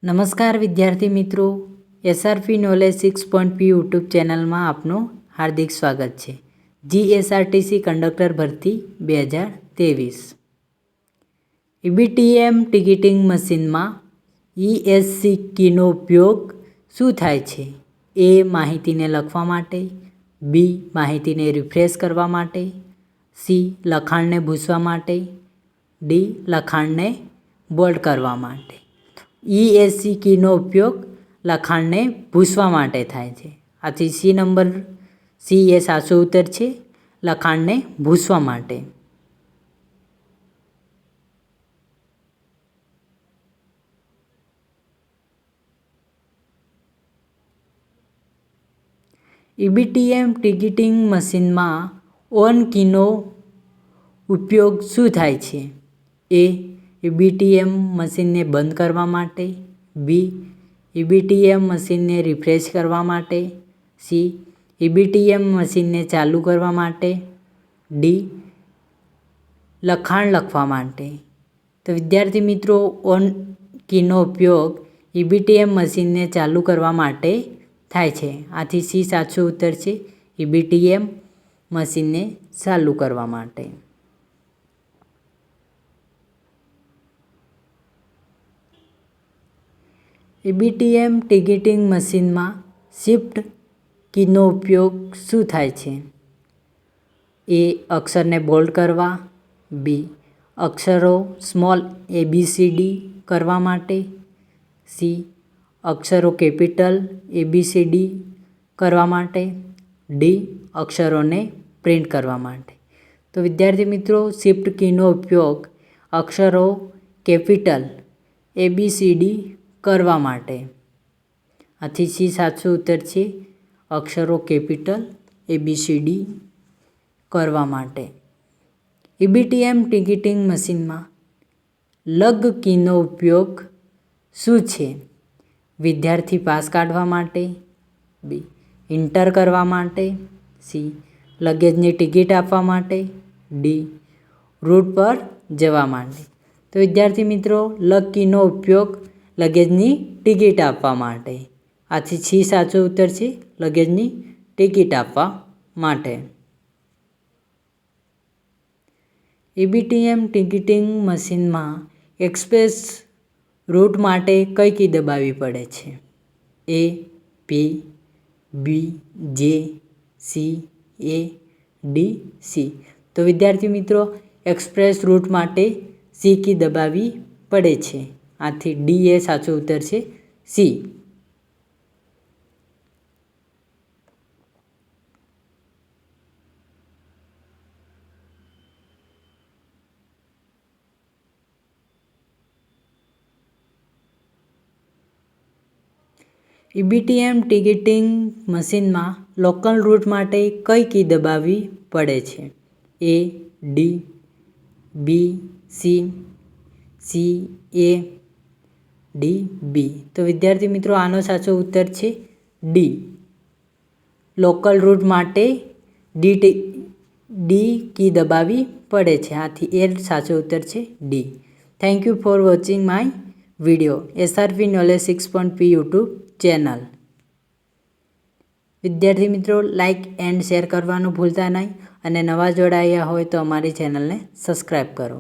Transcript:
નમસ્કાર વિદ્યાર્થી મિત્રો, એસઆરપી નોલેજ 6.p યુટ્યુબ ચેનલમાં આપનું હાર્દિક સ્વાગત છે. જીએસઆરટીસી કંડક્ટર ભરતી 2023. ઈબીટીએમ ટિકિટિંગ મશીનમાં ESC કીનો ઉપયોગ શું થાય છે? એ. માહિતીને લખવા માટે, બી. માહિતીને રિફ્રેશ કરવા માટે, સી. લખાણને ભૂંસવા માટે, ડી. લખાણને બોલ્ડ કરવા માટે. ESC કીનો ઉપયોગ લખાણને ભૂંસવા માટે થાય છે. આથી સી એ સાચો ઉત્તર છે, લખાણને ભૂંસવા માટે. ઈબીટીએમ ટિકિટિંગ મશીનમાં ઓન કીનો ઉપયોગ શું થાય છે? એ. ઈબીટીએમ મશીનને બંધ કરવા માટે, બી. ઈબીટીએમ મશીનને રિફ્રેશ કરવા માટે, સી. ઈબીટીએમ મશીનને ચાલુ કરવા માટે, ડી. લખાણ લખવા માટે. તો વિદ્યાર્થી મિત્રો, ઓન કીનો ઉપયોગ ઈબીટીએમ મશીનને ચાલુ કરવા માટે થાય છે. આથી સી સાચો ઉત્તર છે, ઈબીટીએમ મશીનને ચાલુ કરવા માટે. ઈબીટીએમ ટિકિટિંગ મશીનમાં શિફ્ટ કીનો ઉપયોગ શું થાય છે? એ. અક્ષરને બોલ્ડ કરવા, બી. અક્ષરો સ્મોલ ABCD કરવા માટે, સી. અક્ષરો કેપિટલ ABCD કરવા માટે, ડી. અક્ષરોને પ્રિન્ટ કરવા માટે. તો વિદ્યાર્થી મિત્રો, શિફ્ટ કીનો ઉપયોગ અક્ષરો કેપિટલ ABCD કરવા માટે. આથી સી સાચો ઉત્તર છે, અક્ષરો કેપિટલ ABCD કરવા માટે. ઈબીટીએમ ટિકિટિંગ મશીનમાં લગ કીનો ઉપયોગ શું છે? વિદ્યાર્થી પાસ કાઢવા માટે, બી. એન્ટર કરવા માટે, સી. લગેજની ટિકિટ આપવા માટે, ડી. રૂટ પર જવા માટે. તો વિદ્યાર્થી મિત્રો, લગ કીનો ઉપયોગ લગેજની ટિકિટ આપવા માટે. આથી સી સાચો ઉત્તર છે, લગેજની ટિકિટ આપવા માટે. ઈબીટીએમ ટિકિટિંગ મશીનમાં એક્સપ્રેસ રૂટ માટે કઈ કી દબાવવી પડે છે? એ. પી, બી, જે, સી, એ, ડી, સી. તો વિદ્યાર્થી મિત્રો, એક્સપ્રેસ રૂટ માટે સી કી દબાવવી પડે છે. આથી ડી એ સાચો ઉત્તર છે, સી. ઈબીટીએમ ટિકિટિંગ મશીનમાં લોકલ રૂટ માટે કઈ કી દબાવવી પડે છે? એ. ડી, બી, સી, એ, ડી, બી. તો વિદ્યાર્થી મિત્રો, આનો સાચો ઉત્તર છે, ડી. લોકલ રૂટ માટે ડી કી દબાવવી પડે છે. આથી એ સાચો ઉત્તર છે, D. Thank you for watching my video SRP knowledge 6.p YouTube channel. વિદ્યાર્થી મિત્રો, લાઇક એન્ડ શેર કરવાનું ભૂલતા નહીં અને નવા જોડાયા હોય તો અમારી ચેનલને સબસ્ક્રાઈબ કરો.